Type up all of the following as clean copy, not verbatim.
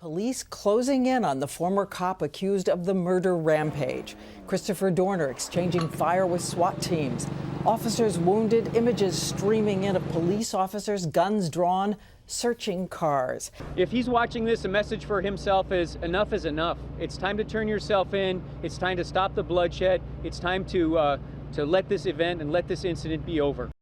Police closing in on the former cop accused of the murder rampage. Christopher Dorner exchanging fire with SWAT teams. Officers wounded, images streaming in of police officers, guns drawn, searching cars. If he's watching this, a message for himself is enough is enough. It's time to turn yourself in. It's time to stop the bloodshed. It's time to let this event and let this incident be over.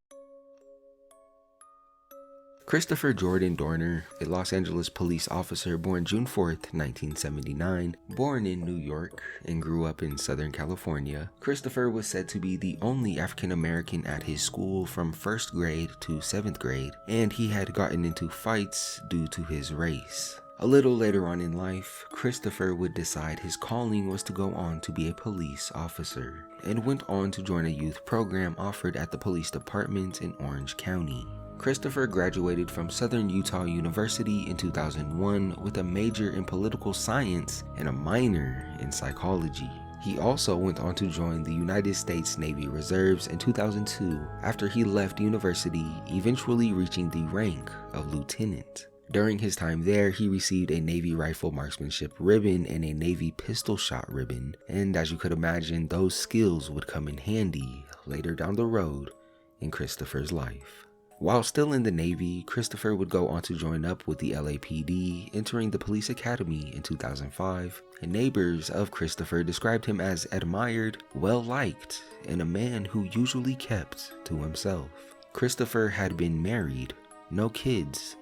Christopher Jordan Dorner, a Los Angeles police officer born June 4th, 1979, born in New York and grew up in Southern California. Christopher was said to be the only African American at his school from 1st grade to 7th grade, and he had gotten into fights due to his race. A little later on in life, Christopher would decide his calling was to go on to be a police officer, and went on to join a youth program offered at the police department in Orange County. Christopher graduated from Southern Utah University in 2001 with a major in political science and a minor in psychology. He also went on to join the United States Navy Reserves in 2002 after he left university, eventually reaching the rank of lieutenant. During his time there, he received a Navy Rifle Marksmanship ribbon and a Navy Pistol Shot ribbon, and as you could imagine, those skills would come in handy later down the road in Christopher's life. While still in the Navy, Christopher would go on to join up with the LAPD, entering the police academy in 2005, and neighbors of Christopher described him as admired, well-liked, and a man who usually kept to himself. Christopher had been married, no kids,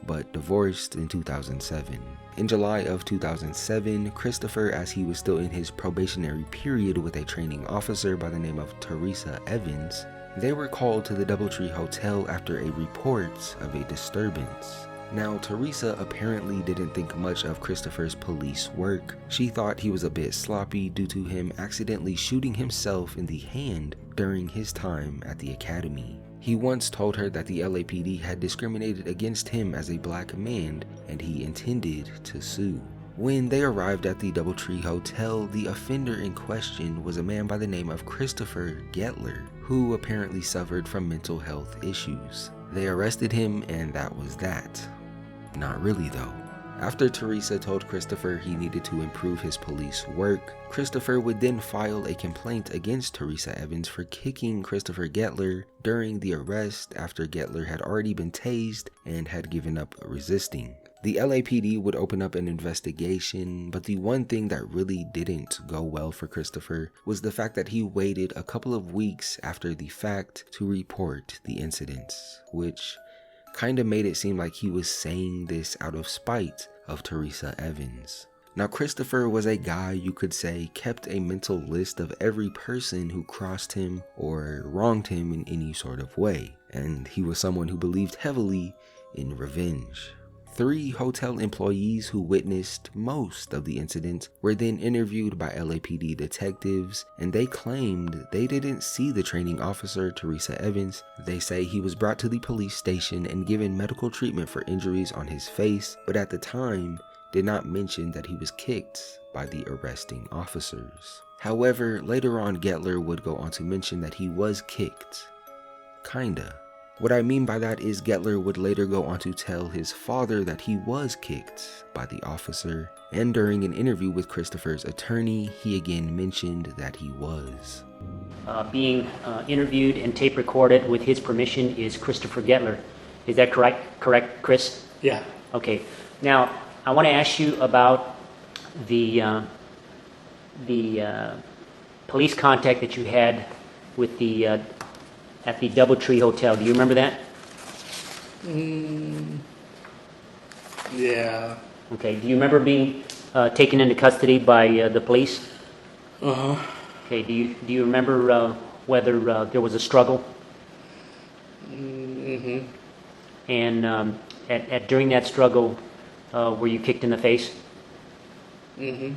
but divorced in 2007. In July of 2007, Christopher, as he was still in his probationary period with a training officer by the name of Teresa Evans, they were called to the Doubletree Hotel after a report of a disturbance. Now, Teresa apparently didn't think much of Christopher's police work. She thought he was a bit sloppy due to him accidentally shooting himself in the hand during his time at the academy. He once told her that the LAPD had discriminated against him as a black man and he intended to sue. When they arrived at the Doubletree Hotel, the offender in question was a man by the name of Christopher Gettler, who apparently suffered from mental health issues. They arrested him and that was that. Not really though. After Teresa told Christopher he needed to improve his police work, Christopher would then file a complaint against Teresa Evans for kicking Christopher Gettler during the arrest after Gettler had already been tased and had given up resisting. The LAPD would open up an investigation, but the one thing that really didn't go well for Christopher was the fact that he waited a couple of weeks after the fact to report the incidents, which kinda made it seem like he was saying this out of spite of Teresa Evans. Now, Christopher was a guy you could say kept a mental list of every person who crossed him or wronged him in any sort of way, and he was someone who believed heavily in revenge. 3 hotel employees who witnessed most of the incident were then interviewed by LAPD detectives, and they claimed they didn't see the training officer, Teresa Evans. They say he was brought to the police station and given medical treatment for injuries on his face, but at the time did not mention that he was kicked by the arresting officers. However, later on, Gettler would go on to mention that he was kicked. Kinda. What I mean by that is Gettler would later go on to tell his father that he was kicked by the officer, and during an interview with Christopher's attorney, he again mentioned that he was. Being interviewed and tape recorded with his permission is Christopher Gettler. Is that correct, Chris? Yeah. Okay. Now, I want to ask you about the police contact that you had with the at the Doubletree Hotel. Do you remember that? Yeah. Okay. Do you remember being taken into custody by the police? Uh-huh. Okay. Do you remember whether there was a struggle? Mm-hmm. And during that struggle, were you kicked in the face? Mm-hmm.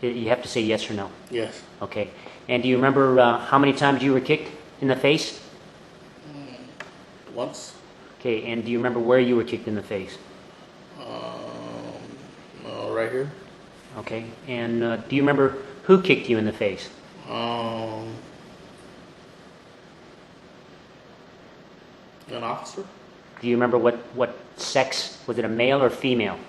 You have to say yes or no. Yes. Okay. And do you remember how many times you were kicked in the face? Once. Okay. And do you remember where you were kicked in the face? Right here. Okay. And do you remember who kicked you in the face? An officer. Do you remember what sex? Was it a male or female?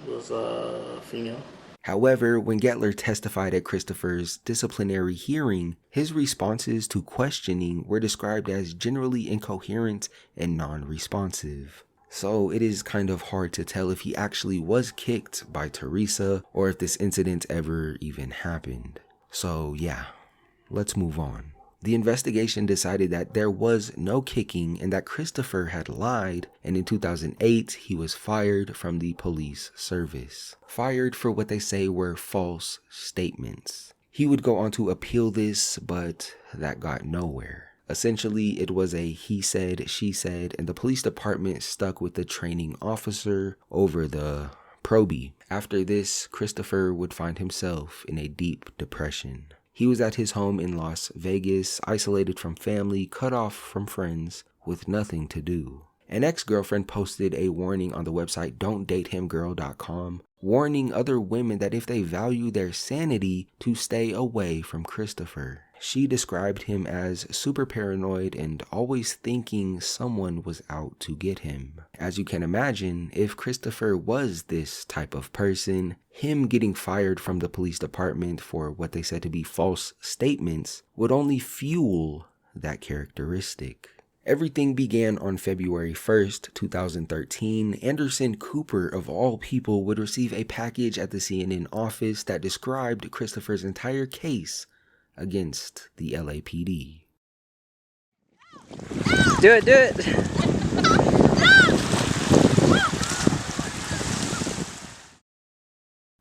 was female. However, when Gettler testified at Christopher's disciplinary hearing, his responses to questioning were described as generally incoherent and non-responsive. So it is kind of hard to tell if he actually was kicked by Teresa or if this incident ever even happened. So yeah, let's move on. The investigation decided that there was no kicking and that Christopher had lied, and in 2008 he was fired from the police service. Fired for what they say were false statements. He would go on to appeal this, but that got nowhere. Essentially, it was a he said, she said, and the police department stuck with the training officer over the probie. After this, Christopher would find himself in a deep depression. He was at his home in Las Vegas, isolated from family, cut off from friends, with nothing to do. An ex-girlfriend posted a warning on the website don'tdatehimgirl.com, warning other women that if they value their sanity, to stay away from Christopher. She described him as super paranoid and always thinking someone was out to get him. As you can imagine, if Christopher was this type of person, him getting fired from the police department for what they said to be false statements would only fuel that characteristic. Everything began on February 1st, 2013. Anderson Cooper, of all people, would receive a package at the CNN office that described Christopher's entire case against the LAPD. Do it, do it.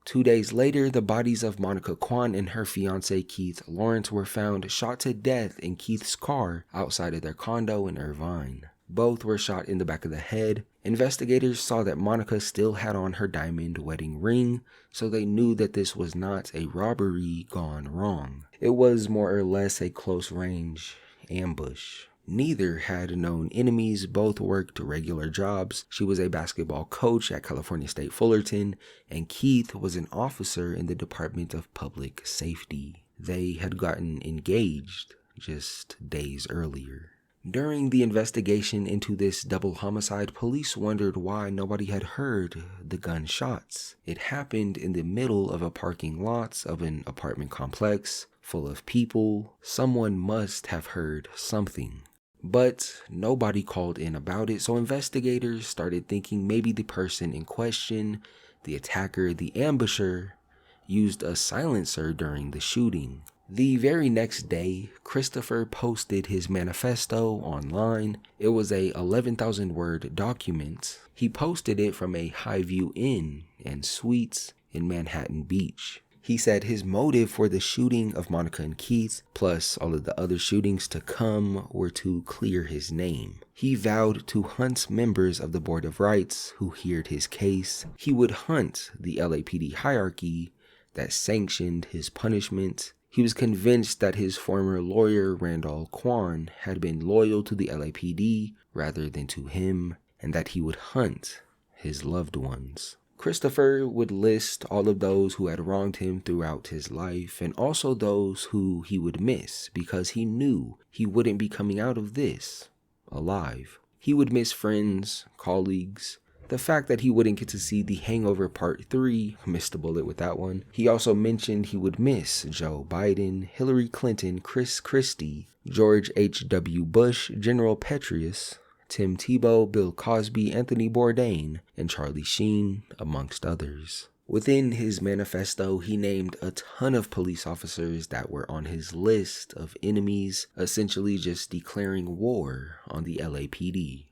2 days later, the bodies of Monica Quan and her fiancé Keith Lawrence were found shot to death in Keith's car outside of their condo in Irvine. Both were shot in the back of the head. Investigators saw that Monica still had on her diamond wedding ring, so they knew that this was not a robbery gone wrong. It was more or less a close-range ambush. Neither had known enemies, both worked regular jobs. She was a basketball coach at California State Fullerton, and Keith was an officer in the Department of Public Safety. They had gotten engaged just days earlier. During the investigation into this double homicide, police wondered why nobody had heard the gunshots. It happened in the middle of a parking lot of an apartment complex full of people. Someone must have heard something. But nobody called in about it, so investigators started thinking maybe the person in question, the attacker, the ambusher, used a silencer during the shooting. The very next day, Christopher posted his manifesto online. It was a 11,000-word document. He posted it from a Highview Inn and Suites in Manhattan Beach. He said his motive for the shooting of Monica and Keith, plus all of the other shootings to come, were to clear his name. He vowed to hunt members of the Board of Rights who heard his case. He would hunt the LAPD hierarchy that sanctioned his punishment. He was convinced that his former lawyer, Randall Quan, had been loyal to the LAPD rather than to him, and that he would hunt his loved ones. Christopher would list all of those who had wronged him throughout his life, and also those who he would miss, because he knew he wouldn't be coming out of this alive. He would miss friends, colleagues, the fact that he wouldn't get to see The Hangover Part 3, missed a bullet with that one. He also mentioned he would miss Joe Biden, Hillary Clinton, Chris Christie, George H.W. Bush, General Petraeus, Tim Tebow, Bill Cosby, Anthony Bourdain, and Charlie Sheen, amongst others. Within his manifesto, he named a ton of police officers that were on his list of enemies, essentially just declaring war on the LAPD.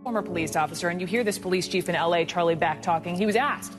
Former police officer, and you hear this police chief in LA, Charlie Back, talking. He was asked,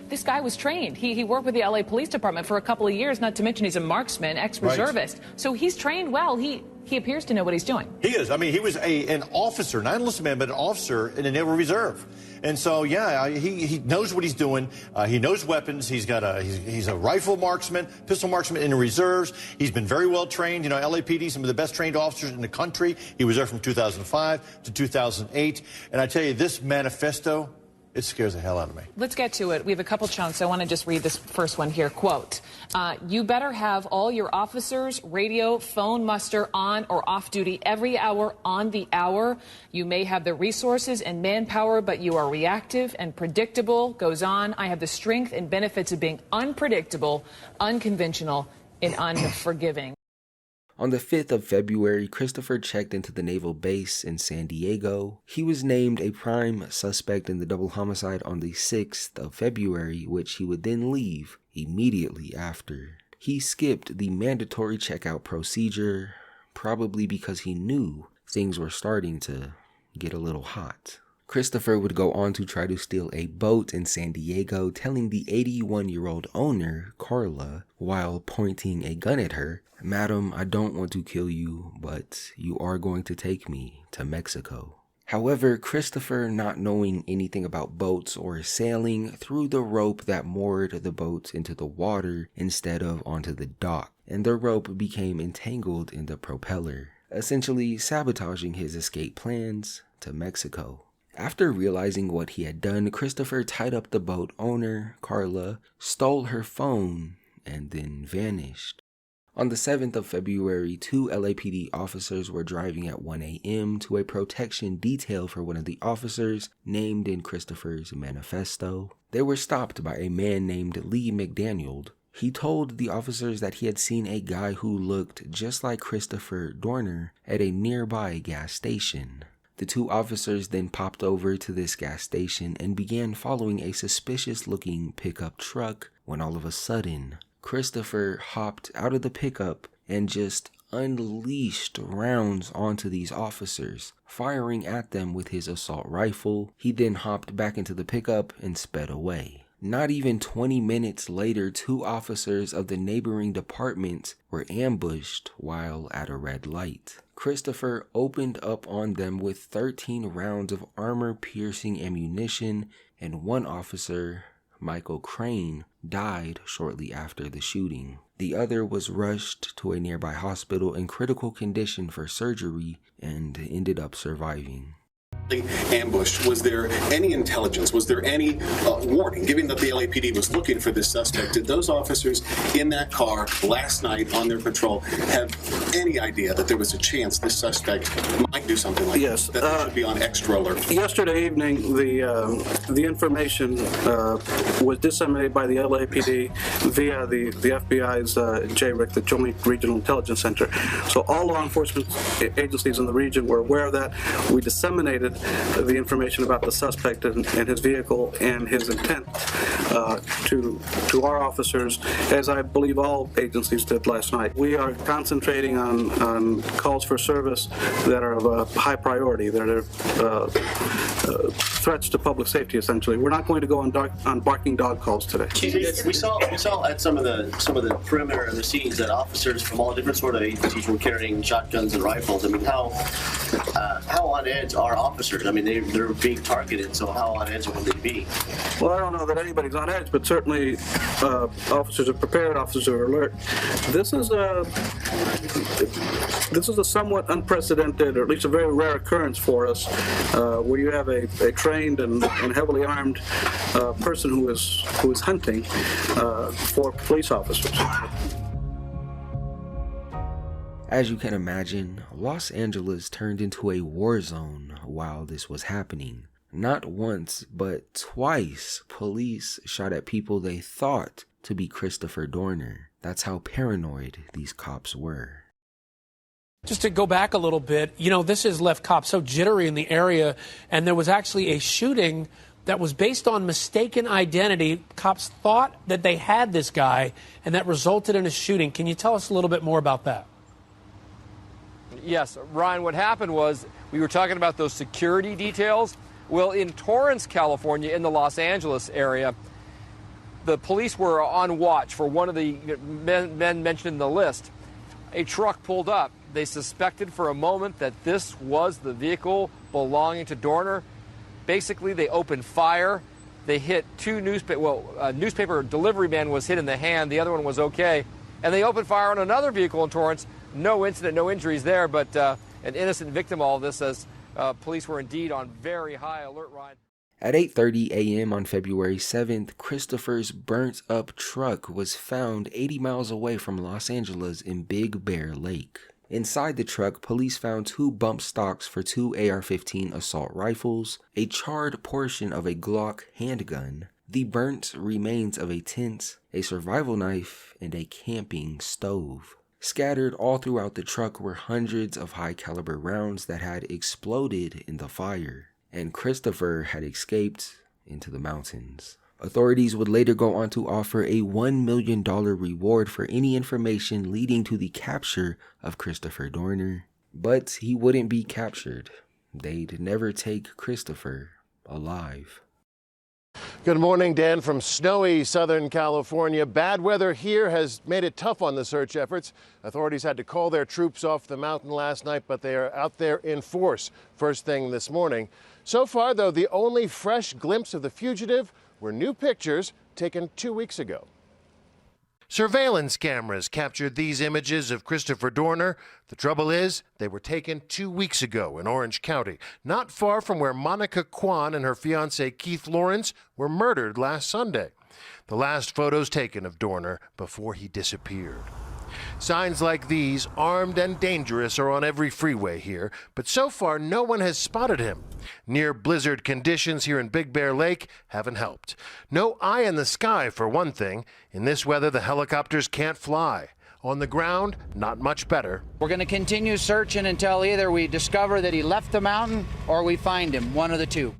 this guy was trained. He worked with the LA Police Department for a couple of years, not to mention he's a marksman, ex-reservist. Right. So he's trained well. He appears to know what he's doing. He is. I mean, he was an officer, not an enlisted man, but an officer in the Naval Reserve. And so, yeah, he knows what he's doing. He knows weapons. He's a rifle marksman, pistol marksman in the reserves. He's been very well trained. You know, LAPD, some of the best trained officers in the country. He was there from 2005 to 2008. And I tell you, this manifesto It scares the hell out of me. Let's get to it. We have a couple chunks. I want to just read this first one here. Quote, you better have all your officers, radio, phone muster on or off duty every hour on the hour. You may have the resources and manpower, but you are reactive and predictable. Goes on. I have the strength and benefits of being unpredictable, unconventional, and unforgiving. On the 5th of February, Christopher checked into the naval base in San Diego. He was named a prime suspect in the double homicide on the 6th of February, which he would then leave immediately after. He skipped the mandatory checkout procedure, probably because he knew things were starting to get a little hot. Christopher would go on to try to steal a boat in San Diego, telling the 81-year-old owner, Carla, while pointing a gun at her, "Madam, I don't want to kill you, but you are going to take me to Mexico." However, Christopher, not knowing anything about boats or sailing, threw the rope that moored the boat into the water instead of onto the dock, and the rope became entangled in the propeller, essentially sabotaging his escape plans to Mexico. After realizing what he had done, Christopher tied up the boat owner, Carla, stole her phone, and then vanished. On the 7th of February, 2 LAPD officers were driving at 1 a.m. to a protection detail for one of the officers named in Christopher's manifesto. They were stopped by a man named Lee McDaniel. He told the officers that he had seen a guy who looked just like Christopher Dorner at a nearby gas station. The 2 officers then popped over to this gas station and began following a suspicious-looking pickup truck when all of a sudden, Christopher hopped out of the pickup and just unleashed rounds onto these officers, firing at them with his assault rifle. He then hopped back into the pickup and sped away. Not even 20 minutes later, 2 officers of the neighboring department were ambushed while at a red light. Christopher opened up on them with 13 rounds of armor-piercing ammunition, and one officer, Michael Crane, died shortly after the shooting. The other was rushed to a nearby hospital in critical condition for surgery and ended up surviving. Ambushed. Was there any intelligence? Was there any warning, given that the LAPD was looking for this suspect? Did those officers in that car last night on their patrol have any idea that there was a chance this suspect might do something like yes, that? That they should be on extra alert. Yesterday evening, the information was disseminated by the LAPD via the FBI's JRIC, the Joint Regional Intelligence Center. So all law enforcement agencies in the region were aware of that. We disseminated the information about the suspect and his vehicle and his intent to our officers, as I believe all agencies did last night. We are concentrating on calls for service that are of a high priority, that are threats to public safety, essentially. We're not going to go on barking dog calls today. We saw at some of the perimeter of the scenes that officers from all different sort of agencies were carrying shotguns and rifles. I mean, how on edge are officers? I mean, they're being targeted, so how on edge will they be? Well, I don't know that anybody's on edge, but certainly officers are prepared, officers are alert. This is a somewhat unprecedented, or at least a very rare occurrence for us, where you have a trained and heavily armed person who is hunting for police officers. As you can imagine, Los Angeles turned into a war zone while this was happening. Not once, but twice, police shot at people they thought to be Christopher Dorner. That's how paranoid these cops were. Just to go back a little bit, this has left cops so jittery in the area, and there was actually a shooting that was based on mistaken identity. Cops thought that they had this guy, and that resulted in a shooting. Can you tell us a little bit more about that? Yes, Ryan, what happened was we were talking about those security details. Well, in Torrance, California, in the Los Angeles area, the police were on watch for one of the men mentioned in the list. A truck pulled up. They suspected for a moment that this was the vehicle belonging to Dorner. Basically, they opened fire. They hit 2 newspaper delivery man was hit in the hand. The other one was okay. And they opened fire on another vehicle in Torrance. No incident, no injuries there, but an innocent victim, all of this, as police were indeed on very high alert, Ryan. At 8:30 a.m. on February 7th, Christopher's burnt-up truck was found 80 miles away from Los Angeles in Big Bear Lake. Inside the truck, police found 2 bump stocks for 2 AR-15 assault rifles, a charred portion of a Glock handgun, the burnt remains of a tent, a survival knife, and a camping stove. Scattered all throughout the truck were hundreds of high-caliber rounds that had exploded in the fire, and Christopher had escaped into the mountains. Authorities would later go on to offer a $1 million reward for any information leading to the capture of Christopher Dorner, but he wouldn't be captured. They'd never take Christopher alive. Good morning, Dan, from snowy Southern California. Bad weather here has made it tough on the search efforts. Authorities had to call their troops off the mountain last night, but they are out there in force first thing this morning. So far, though, the only fresh glimpse of the fugitive were new pictures taken 2 weeks ago. Surveillance cameras captured these images of Christopher Dorner. The trouble is, they were taken 2 weeks ago in Orange County, not far from where Monica Kwan and her fiancé Keith Lawrence were murdered last Sunday. The last photos taken of Dorner before he disappeared. Signs like these, armed and dangerous, are on every freeway here, but so far no one has spotted him. Near blizzard conditions here in Big Bear Lake haven't helped. No eye in the sky, for one thing. In this weather, the helicopters can't fly. On the ground, not much better. We're going to continue searching until either we discover that he left the mountain or we find him, one of the two.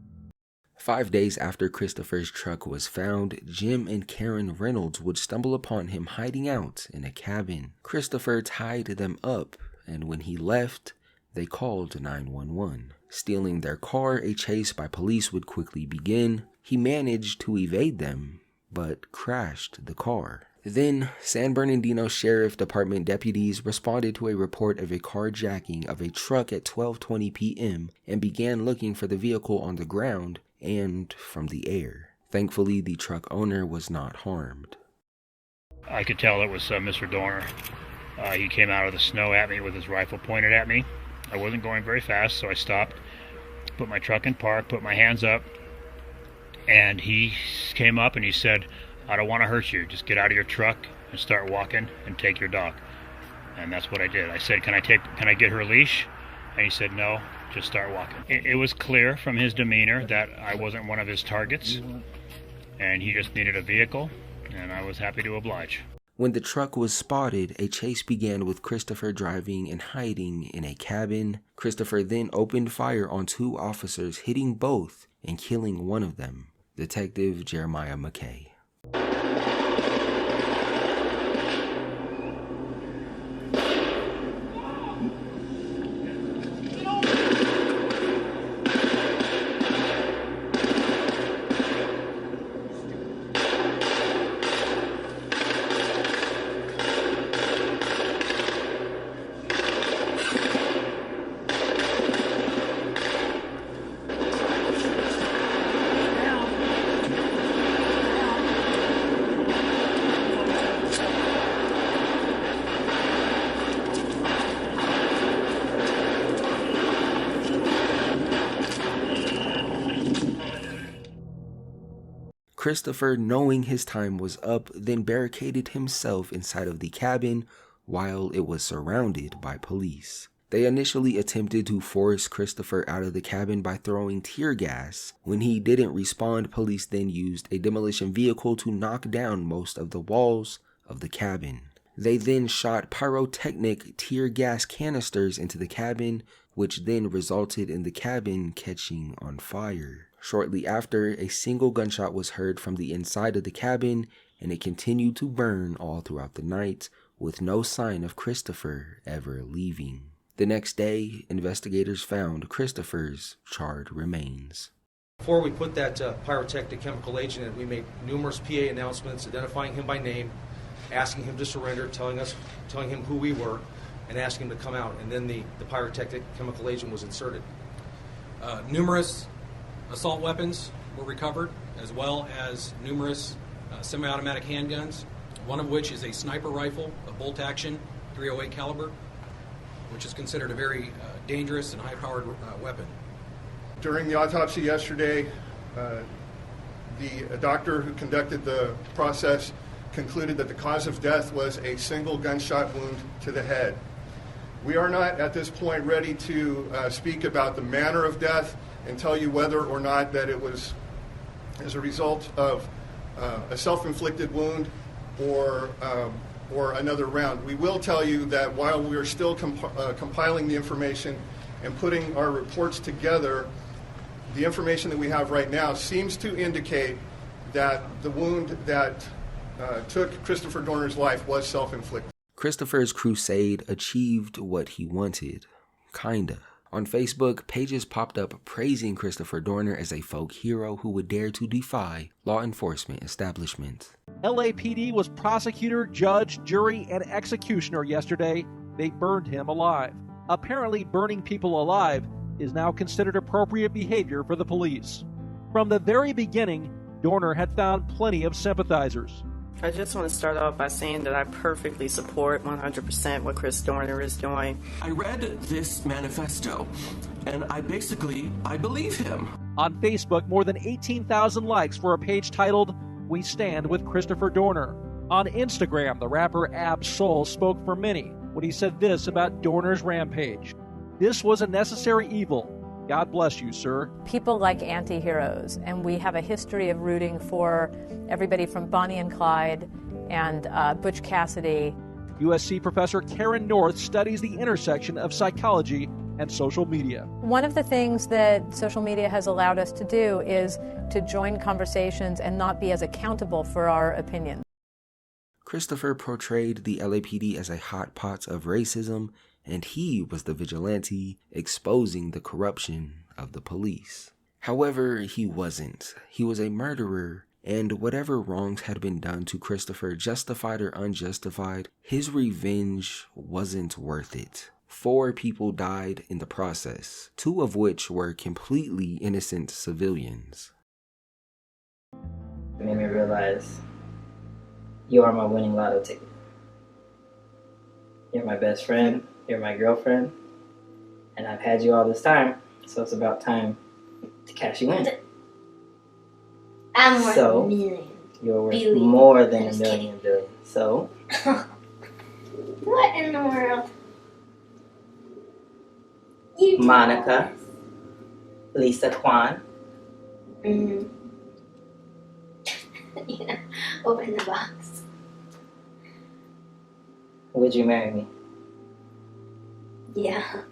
5 days after Christopher's truck was found, Jim and Karen Reynolds would stumble upon him hiding out in a cabin. Christopher tied them up, and when he left, they called 911. Stealing their car, a chase by police would quickly begin. He managed to evade them, but crashed the car. Then, San Bernardino Sheriff Department deputies responded to a report of a carjacking of a truck at 12:20 p.m. and began looking for the vehicle on the ground and from the air. Thankfully, the truck owner was not harmed. I could tell it was Mr. Dorner. He came out of the snow at me with his rifle pointed at me. I wasn't going very fast, so I stopped, put my truck in park, put my hands up, and he came up and he said, "I don't want to hurt you. Just get out of your truck and start walking and take your dog." And that's what I did. I said, can I get her leash? And he said, "No, just start walking." It was clear from his demeanor that I wasn't one of his targets, and he just needed a vehicle, and I was happy to oblige. When the truck was spotted, a chase began with Christopher driving and hiding in a cabin. Christopher then opened fire on 2 officers, hitting both and killing one of them, Detective Jeremiah McKay. Christopher, knowing his time was up, then barricaded himself inside of the cabin while it was surrounded by police. They initially attempted to force Christopher out of the cabin by throwing tear gas. When he didn't respond, police then used a demolition vehicle to knock down most of the walls of the cabin. They then shot pyrotechnic tear gas canisters into the cabin, which then resulted in the cabin catching on fire. Shortly after, a single gunshot was heard from the inside of the cabin, and it continued to burn all throughout the night, with no sign of Christopher ever leaving. The next day, investigators found Christopher's charred remains. Before we put that pyrotechnic chemical agent in, we made numerous PA announcements identifying him by name, asking him to surrender, telling him who we were, and asking him to come out. And then the pyrotechnic chemical agent was inserted. Numerous assault weapons were recovered, as well as numerous semi-automatic handguns, one of which is a sniper rifle, a bolt-action .308 caliber, which is considered a very dangerous and high-powered weapon. During the autopsy yesterday, The doctor who conducted the process concluded that the cause of death was a single gunshot wound to the head. We are not at this point ready to speak about the manner of death and tell you whether or not that it was as a result of a self-inflicted wound or another round. We will tell you that while we are still compiling the information and putting our reports together, the information that we have right now seems to indicate that the wound that took Christopher Dorner's life was self-inflicted. Christopher's crusade achieved what he wanted. Kinda. On Facebook, pages popped up praising Christopher Dorner as a folk hero who would dare to defy law enforcement establishments. LAPD was prosecutor, judge, jury, and executioner yesterday. They burned him alive. Apparently, burning people alive is now considered appropriate behavior for the police. From the very beginning, Dorner had found plenty of sympathizers. I just want to start off by saying that I perfectly support 100% what Chris Dorner is doing. I read this manifesto, and I believe him. On Facebook, more than 18,000 likes for a page titled, "We Stand with Christopher Dorner." On Instagram, the rapper Ab Soul spoke for many when he said this about Dorner's rampage. "This was a necessary evil. God bless you, sir." People like anti-heroes, and we have a history of rooting for everybody from Bonnie and Clyde and Butch Cassidy. USC professor Karen North studies the intersection of psychology and social media. One of the things that social media has allowed us to do is to join conversations and not be as accountable for our opinions. Christopher portrayed the LAPD as a hot pot of racism, and he was the vigilante exposing the corruption of the police. However, he wasn't. He was a murderer, and whatever wrongs had been done to Christopher, justified or unjustified, his revenge wasn't worth it. 4 people died in the process, 2 of which were completely innocent civilians. It made me realize you are my winning lotto ticket. You're my best friend, you're my girlfriend, and I've had you all this time, so it's about time to cash you in. I'm worth a million. You're worth Billion. more than a million billion. So, What in the world? You do Monica, Lisa Kwan, Mm-hmm. Yeah. Open the box. would you marry me? Yeah.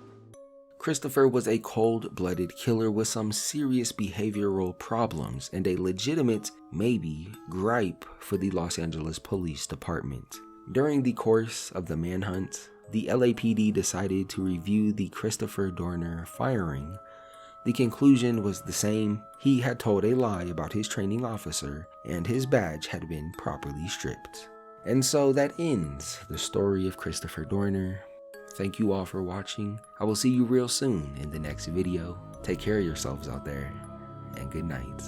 Christopher was a cold-blooded killer with some serious behavioral problems and a legitimate, maybe, gripe for the Los Angeles Police Department. During the course of the manhunt, the LAPD decided to review the Christopher Dorner firing. The conclusion was the same. He had told a lie about his training officer, and his badge had been properly stripped. And so that ends the story of Christopher Dorner. Thank you all for watching. I will see you real soon in the next video. Take care of yourselves out there, and good night.